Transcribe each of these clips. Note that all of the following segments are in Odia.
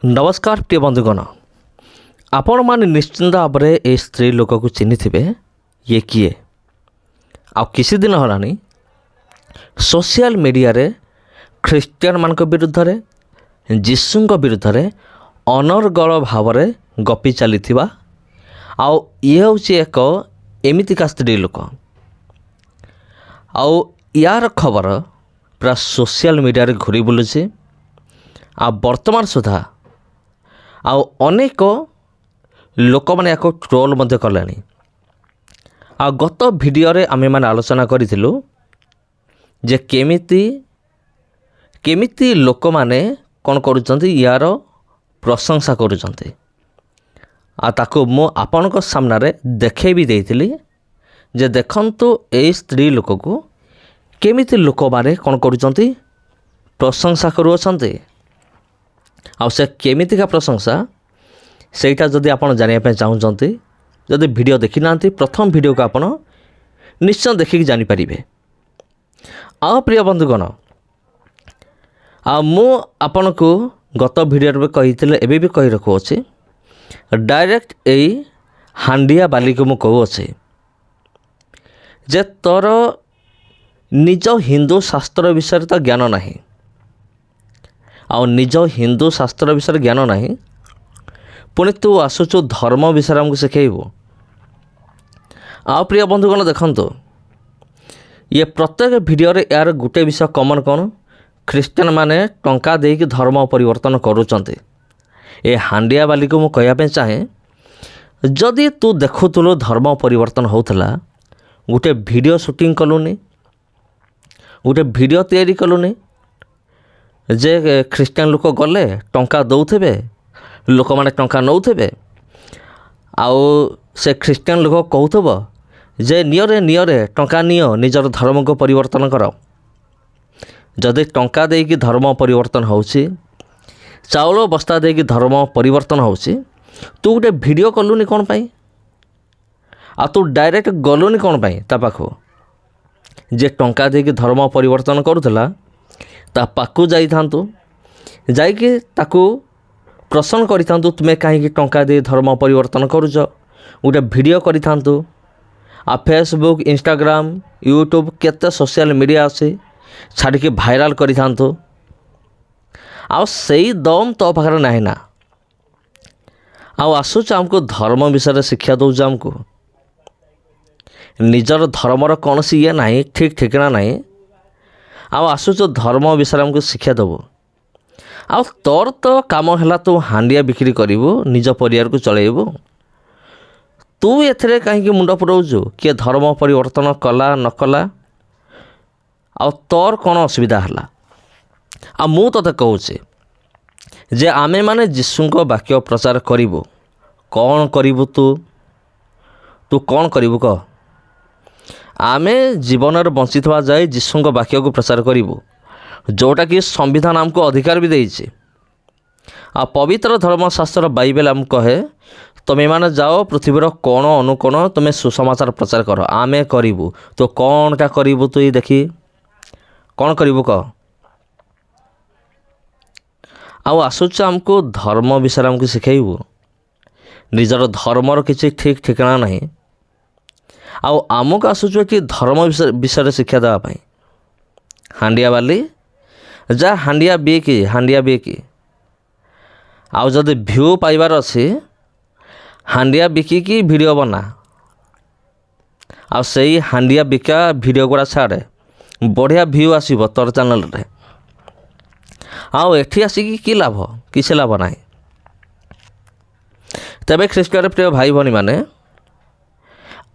नमस्कार प्रिय बंधुगण, आपण मैंने निश्चिंत भाव में ये स्त्री लोक को चिन्हिथिबे। ये किए आ किसी दिन होलानी सोशल मीडिया रे ख्रीस्टियन मान विरुद्ध रे जीशु विरुद्ध रे अनर्गल भाव में गपी चली ये हूँ एक एमितिका स्त्री लोक यार खबर पूरा सोशल मीडिया रे घूरी बुलुची। आ वर्तमान सुधा अनेक लोक मैंने या ट्रोल कले। गत भिडियो रे आमे माने आलोचना करिथिलु जे केमिति लोक माने कौन करुचंती यार प्रशंसा करुचंती। ताको मो आपनक सामना रे देखे भी देइथिली जे देखंतु ए स्त्री लोक को केमिति लोक माने कौन करुचंती प्रशंसा करुचंती। से केमितिका प्रशंसा सेटा जदि आपण जानिया पे चाहूचंती, जदि वीडियो देखि नांती प्रथम वीडियो को आपण निश्चय देखिक जानि परिबे। प्रिय बंधुगण, मु आपण को गत वीडियो रे कहिथिले एबे भी कहि रखो अछि डायरेक्ट एई हांडिया बाली को मु कहू अछि जे तोर निज हिंदू शास्त्र विषय तो ज्ञान नाही निज हिंदू शास्त्र विषय ज्ञान नहीं, पुणी तू आसुचु धर्म विषय आमको शिखेबू। प्रिय बंधुगण देखंतु ये प्रत्येक वीडियो रे यार गोटे विषय कमन कौन, ख्रीस्टियन माने टंका देकी धर्म परिवर्तन करूचंती। ए हांडिया बाली को मु कहया पे चाहे जदि तू देखुतुलो धर्म परिवर्तन होउथला गोटे वीडियो शूटिंग कलुनी, गोटे वीडियो तैयारी कलुनी जे ख्रीस्टियन लोक गले टंका दौथे, लोक माने टंका नौथे, से ख्रीस्टियन लोक कहूथब जे नियरे टंका नियो निजर धर्म को परिवर्तन कर। जदि टंका देकी धर्म परिवर्तन होउची, चाउल बस्ता देकी धर्म परिवर्तन होउची, तू गोटे वीडियो कलुनी कौन पाई? तू डायरेक्ट गलुनी कौन पाई ता पाखो जे टंका देकी धर्म परिवर्तन करूथला ता पाकु जाइथांतु, जाइके ताकू प्रश्न करिथांतु तुमे कहीं टंका दे धर्म परिवर्तन करूच, गोटे वीडियो करिथांतु। फेसबुक, इंस्टाग्राम, यूट्यूब केते सोशल मीडिया अच्छे छाड़िके भाइराल करिथांतु। सेई दम तो पाखरे नाही ना। आसुच आमको धर्म विषय शिक्षा दौच, आमको निजर धर्मर कौन सी ये नहीं ठीक ठिकना नहीं। आसुच धर्म विषय आमको शिक्षा देव। तोर तो काम है तू हांडिया बिक्री करू, निज परिवार को चलैबू। तू एथरे कहीं मुंड पुराऊचु किए धर्म परिवर्तन कला न कला, तोर कौन असुविधा है। मु तते कहूचे जे आमे माने जीशु को वाक्य प्रचार करिबू। कौन करिबू? तू कौन करिबू कह? आमे जीवन बंची जाए जीशु वाक्य को प्रचार करूँ, जोटा कि संविधान आमको अधिकार भी देइछे। पवित्र धर्मशास्त्र बाइबल आम कहे तुम मैंने जाओ पृथ्वीर कोण अनुकोण तुम्हें सुसमाचार प्रचार कर। आमे करूँ तो कौनटा करूँ? तु देखी कौन करूँ कह? आसुच आमको धर्म विषय आमको शिखेबू। निजर धर्मर किसी ठीक ठिकाना नहीं। आमको आसुचु कि धर्म विषय शिक्षा देवाई। हांडिया बाली जा हांडिया बिकी जदि भ्यू पाइबार अच्छी हांडिया बिकिकी वीडियो बना। से हांडिया बिका वीडियो गुड़ा छाड़े बढ़िया भ्यू आसब तोर चैनल रे। एठी आसिकी कि लाभ? किसी लाभ ना। तेरे ख्रीष्टियन प्रिय भाई भनी माने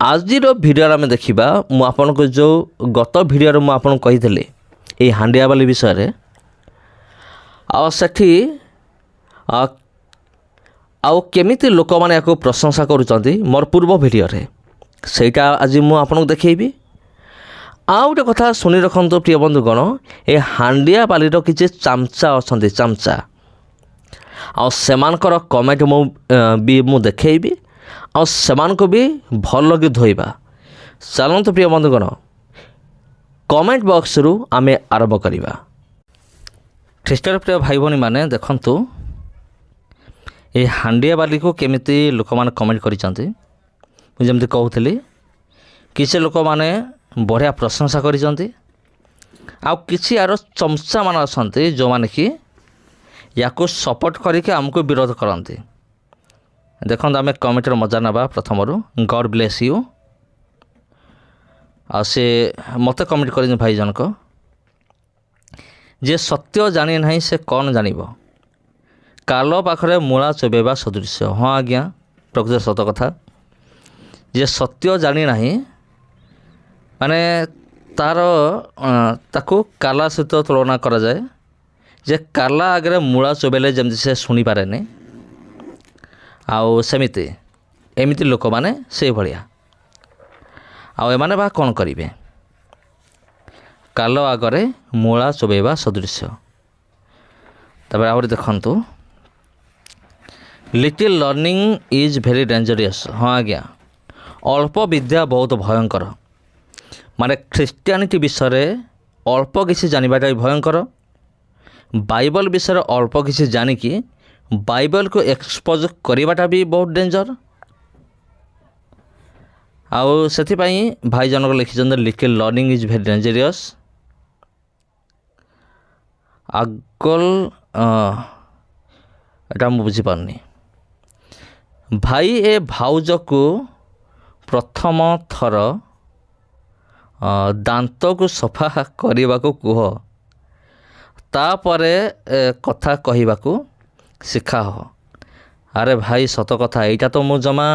आज भिडियो आम देखा मुझे को जो गत भिडियो मुझे कही ये हांडिया बाली विषय सेठी केमिति लोक मैंने या प्रशंसा करुँच मोर पूर्व भिडियो सेटा आज मुझे देखी। गोटे कथा शुणी रखु प्रिय बंधुगण, ये हांडिया बालीर किसी चामचा अच्छा चामचा सेमानकर कमेंट मु देखी सेमान को भी भल लगे धोइबा। चलते प्रिय बंधुगण कमेंट बॉक्स रु आमे आरंभ करिबा। ख्रीष्टियन प्रिय भाई भनी माने देखंतु এই ହାଣ୍ଡିଆ ବାଲିକୁ କେମିତି ଲୋକମାନେ କମେଣ୍ଟ କରିଛନ୍ତି। ମୁଁ ଯେମିତି କହୁଥିଲି, କିଛି ଲୋକମାନେ ବଢ଼ିଆ ପ୍ରଶଂସା କରିଛନ୍ତି, ଆଉ କିଛି ଆର ଚମଚାମାନେ ଅଛନ୍ତି ଯେଉଁମାନେ କି ୟାକୁ ସପୋର୍ଟ କରିକି ଆମକୁ ବିରୋଧ କରନ୍ତି। ଦେଖନ୍ତୁ, ଆମେ କମେଣ୍ଟର ମଜା ନେବା। ପ୍ରଥମରୁ ଗଡ଼୍ ବ୍ଲେସ୍ ୟୁ। ଆଉ ସେ ମୋତେ କମେଣ୍ଟ କରିଛନ୍ତି ଭାଇ ଜଣକ, ଯେ ସତ୍ୟ ଜାଣି ନାହିଁ ସେ କ'ଣ ଜାଣିବ, କାଲ ପାଖରେ ମୂଳା ଚୋବେଇବା ସଦୃଶ୍ୟ। ହଁ ଆଜ୍ଞା, ପ୍ରକୃତ ସତ କଥା। ଯେ ସତ୍ୟ ଜାଣି ନାହିଁ ମାନେ ତାକୁ କାଲା ସହିତ ତୁଳନା କରାଯାଏ। ଯେ କାଲା ଆଗରେ ମୂଳା ଚୋବେଇଲେ ଯେମିତି ସେ ଶୁଣିପାରେନି, ଆଉ ଏମିତି ଲୋକମାନେ ସେଇଭଳିଆ। ଆଉ ଏମାନେ ବା କ'ଣ କରିବେ? କାଲ ଆଗରେ ମୂଳା ଚୋବେଇବା ସଦୃଶ୍ୟ। ତାପରେ ଆହୁରି ଦେଖନ୍ତୁ, little learning is very dangerous. ହଁ ଆଜ୍ଞା, ଅଳ୍ପ ବିଦ୍ୟା ବହୁତ ଭୟଙ୍କର। ମାନେ ଖ୍ରୀଷ୍ଟିଆନିଟି ବିଷୟରେ ଅଳ୍ପ କିଛି ଜାଣିବାଟା ବି ଭୟଙ୍କର। ବାଇବଲ ବିଷୟରେ ଅଳ୍ପ କିଛି ଜାଣିକି ବାଇବଲକୁ ଏକ୍ସପୋଜ୍ କରିବାଟା ବି ବହୁତ ଡେଞ୍ଜର। ଆଉ ସେଥିପାଇଁ ଭାଇ ଜଣକ ଲେଖିଛନ୍ତି little learning is very dangerous. ଆଗଲ ଏଇଟା ମୁଁ ବୁଝିପାରୁନି। ଭାଇ ଏ ଭାଉଜକୁ ପ୍ରଥମ ଥର ଦାନ୍ତକୁ ସଫା କରିବାକୁ କୁହ, ତାପରେ କଥା କହିବାକୁ ଶିଖାଅ। ଆରେ ଭାଇ ସତ କଥା, ଏଇଟା ତ ମୁଁ ଜମା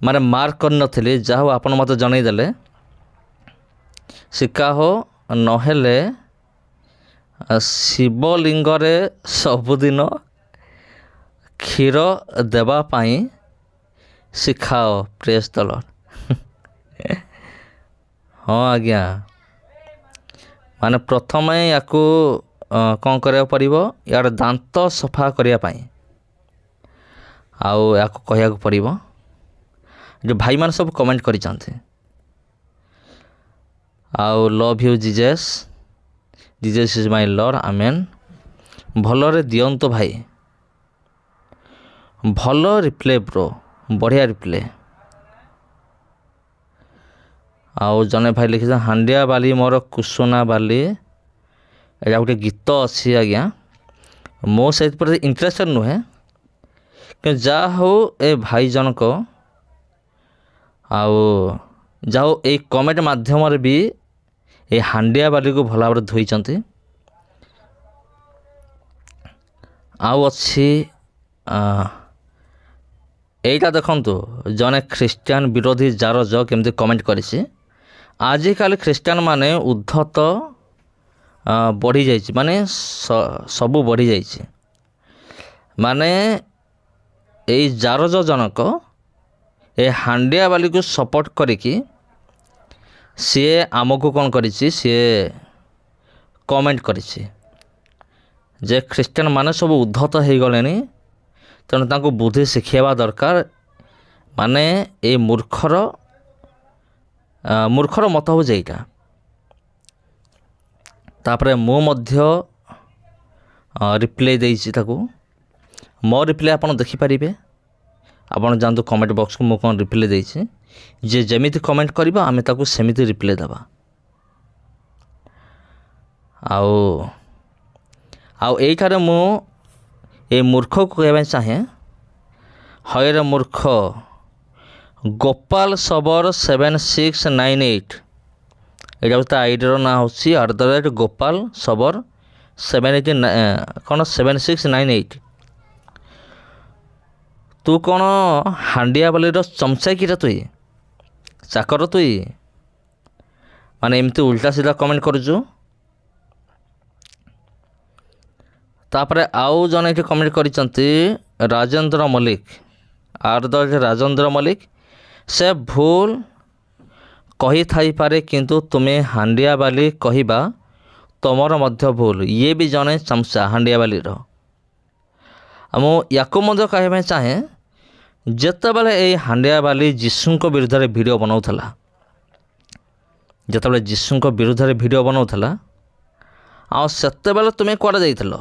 ମାର୍କ କରିନଥିଲି। ଯାହା ହଉ ଆପଣ ମୋତେ ଜଣାଇଦେଲେ। ଶିଖାଅ, ନହେଲେ ଶିବଲିଙ୍ଗରେ ସବୁଦିନ କ୍ଷୀର ଦେବା ପାଇଁ ଶିଖାଅ। ପ୍ରେଜ୍ ଦ ଲର୍ଡ। ହଁ ଆଜ୍ଞା, ମାନେ ପ୍ରଥମେ ୟାକୁ କ'ଣ କରିବାକୁ ପଡ଼ିବ? ୟାର ଦାନ୍ତ ସଫା କରିବା ପାଇଁ ଆଉ ୟାକୁ କହିବାକୁ ପଡ଼ିବ। ଯେଉଁ ଭାଇମାନେ ସବୁ କମେଣ୍ଟ କରିଛନ୍ତି, ଆଉ love you Jesus, Jesus is my lord, amen. ଭଲରେ ଦିଅନ୍ତୁ ଭାଇ, ଭଲ ରିପ୍ଲେ ବ୍ରୋ, ବଢ଼ିଆ ରିପ୍ଲେ। ଆଉ ଜଣେ ଭାଇ ଲେଖିଛନ୍ତି ହାଣ୍ଡିଆ ବାଲି ମୋର କୁସୁନା ବାଲି। ଏଇଟା ଗୋଟେ ଗୀତ ଅଛି ଆଜ୍ଞା, ମୁଁ ସେଥିପ୍ରତି ଇଣ୍ଟରେଷ୍ଟେଡ଼ ନୁହେଁ। କିନ୍ତୁ ଯାହା ହଉ ଏ ଭାଇ ଜଣକ, ଆଉ ଯାହା ହଉ ଏଇ କମେଣ୍ଟ ମାଧ୍ୟମରେ ବି ଏ ହାଣ୍ଡିଆ ବାଲିକୁ ଭଲ ଭାବରେ ଧୋଇଛନ୍ତି। ଆଉ ଅଛି ଏଇଟା ଦେଖନ୍ତୁ, ଜଣେ ଖ୍ରୀଷ୍ଟିଆନ ବିରୋଧୀ ଜାରଜ କେମିତି କମେଣ୍ଟ କରିଛି। ଆଜିକାଲି ଖ୍ରୀଷ୍ଟିଆନମାନେ ଉଦ୍ଧତ ବଢ଼ିଯାଇଛି, ମାନେ ସବୁ ବଢ଼ିଯାଇଛି। ମାନେ ଏଇ ଜାରଜ ଜଣକ ଏ ହାଣ୍ଡିଆ ବାଲିକୁ ସପୋର୍ଟ କରିକି ସିଏ ଆମକୁ କ'ଣ କରିଛି? ସିଏ କମେଣ୍ଟ କରିଛି ଯେ ଖ୍ରୀଷ୍ଟିଆନ ମାନେ ସବୁ ଉଦ୍ଧତ ହେଇଗଲେଣି, ତେଣୁ ତାଙ୍କୁ ବୁଦ୍ଧି ଶିଖାଇବା ଦରକାର। ମାନେ ଏଇ ମୂର୍ଖର ମତ ହେଉଛି ଏଇଟା। ତାପରେ ମୁଁ ମଧ୍ୟ ରିପ୍ଲାଏ ଦେଇଛି ତାକୁ। ମୋ ରିପ୍ଲାଏ ଆପଣ ଦେଖିପାରିବେ। ଆପଣ ଯାଆନ୍ତୁ କମେଣ୍ଟ ବକ୍ସକୁ, ମୁଁ କ'ଣ ରିପ୍ଲାଏ ଦେଇଛି। ଯେ ଯେମିତି କମେଣ୍ଟ କରିବ ଆମେ ତାକୁ ସେମିତି ରିପ୍ଲାଏ ଦେବା। ଆଉ ଏଇଠାରେ ମୁଁ ଏଇ ମୂର୍ଖକୁ କହିବା ପାଇଁ ଚାହେଁ, ହଇରେ ମୂର୍ଖ, ଗୋପାଳ ସବର 7698, ଏଇଟା ହେଉଛି ତା ଆଇଡ଼ିର ନାଁ ହେଉଛି @ଗୋପାଳ ସବର 7698। ତୁ କ'ଣ ହାଣ୍ଡିଆ ବାଲିର ଚମଚାଇକିଟା ତୁଇ, ଚାକର ତୁଇ? ମାନେ ଏମିତି ଉଲ୍ଟା ସିଧା କମେଣ୍ଟ କରୁଛୁ। ତାପରେ ଆଉ ଜଣେ ଏଠି କମେଣ୍ଟ କରିଛନ୍ତି ରାଜେନ୍ଦ୍ର ମଲ୍ଲିକ, ରାଜେନ୍ଦ୍ର ମଲ୍ଲିକ। ସେ ଭୁଲ କହିଥାଇପାରେ, କିନ୍ତୁ ତୁମେ ହାଣ୍ଡିଆ ବାଲି କହିବା ତୁମର ମଧ୍ୟ ଭୁଲ। ଇଏ ବି ଜଣେ ଚମଚା ହାଣ୍ଡିଆ ବାଲିର। ଆଉ ମୁଁ ୟାକୁ ମଧ୍ୟ କହିବା ପାଇଁ ଚାହେଁ, ଯେତେବେଳେ ଏଇ ହାଣ୍ଡିଆ ବାଲି ଯୀଶୁଙ୍କ ବିରୁଦ୍ଧରେ ଭିଡ଼ିଓ ବନାଉଥିଲା, ଆଉ ସେତେବେଳେ ତୁମେ କୁଆଡ଼େ ଯାଇଥିଲ?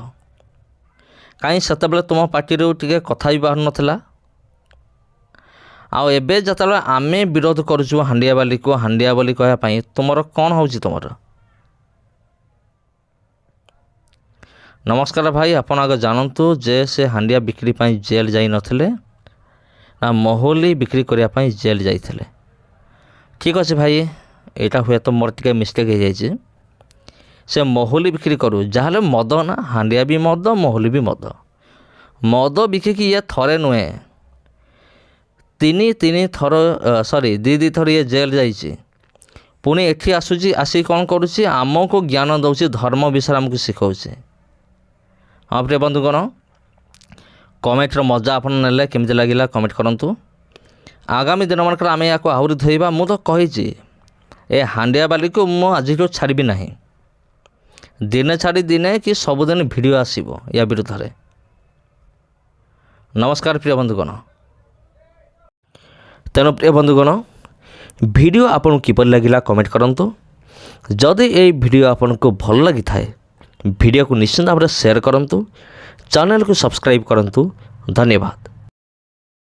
କାହିଁ ସେତେବେଳେ ତୁମ ପାର୍ଟିରୁ ଟିକେ କଥା ବି ବାହାରୁ ନଥିଲା। ଆଉ ଏବେ ଯେତେବେଳେ ଆମେ ବିରୋଧ କରୁଛୁ ହାଣ୍ଡିଆବାଲିକୁ ହାଣ୍ଡିଆ ବୋଲି କହିବା ପାଇଁ ତୁମର କ'ଣ ହେଉଛି ତୁମର? ନମସ୍କାର ଭାଇ, ଆପଣ ଆଗ ଜାଣନ୍ତୁ ଯେ ସେ ହାଣ୍ଡିଆ ବିକ୍ରି ପାଇଁ ଜେଲ୍ ଯାଇନଥିଲେ ନା ମହୁଲି ବିକ୍ରି କରିବା ପାଇଁ ଜେଲ୍ ଯାଇଥିଲେ। ଠିକ୍ ଅଛି ଭାଇ, ଏଇଟା ହୁଏତ ମୋର ଟିକେ ମିଷ୍ଟେକ୍ ହେଇଯାଇଛି। ସେ ମହୁଲି ବିକ୍ରି କରୁ, ଯାହାହେଲେ ମଦ ନା, ହାଣ୍ଡିଆ ବି ମଦ, ମହୁଲି ବି ମଦ। ମଦ ବିକିକି ଇଏ ଥରେ ନୁହେଁ ତିନି ଥର ଦୁଇ ଥର ଇଏ ଜେଲ୍ ଯାଇଛି। ପୁଣି ଏଠି ଆସୁଛି, ଆସିକି କ'ଣ କରୁଛି? ଆମକୁ ଜ୍ଞାନ ଦେଉଛି, ଧର୍ମ ବିଷୟରେ ଆମକୁ ଶିଖାଉଛି। ହଁ ପ୍ରିୟ ବନ୍ଧୁଗଣ, କମେଣ୍ଟର ମଜା ଆପଣ ନେଲେ କେମିତି ଲାଗିଲା କମେଣ୍ଟ କରନ୍ତୁ। ଆଗାମୀ ଦିନମାନଙ୍କରେ ଆମେ ୟାକୁ ଆହୁରି ଧୋଇବା। ମୁଁ ତ କହିଛି ଏ ହାଣ୍ଡିଆବାଲିକୁ ମୁଁ ଆଜିଠୁ ଛାଡ଼ିବି ନାହିଁ। ଦିନେ ଛାଡ଼ି ଦିନେ କି ସବୁଦିନ ଭିଡ଼ିଓ ଆସିବ ୟା ବିରୁଦ୍ଧରେ। ନମସ୍କାର ପ୍ରିୟ ବନ୍ଧୁଗଣ। ତେଣୁ ପ୍ରିୟ ବନ୍ଧୁଗଣ, ଭିଡ଼ିଓ ଆପଣଙ୍କୁ କିପରି ଲାଗିଲା କମେଣ୍ଟ କରନ୍ତୁ। ଯଦି এই ଭିଡ଼ିଓ ଆପଣଙ୍କୁ ଭଲ ଲାଗିଥାଏ ଭିଡ଼ିଓକୁ ନିଶ୍ଚିତ ଭାବରେ ସେୟାର କରନ୍ତୁ, ଚ୍ୟାନେଲକୁ ସବସ୍କ୍ରାଇବ୍ କରନ୍ତୁ। ଧନ୍ୟବାଦ।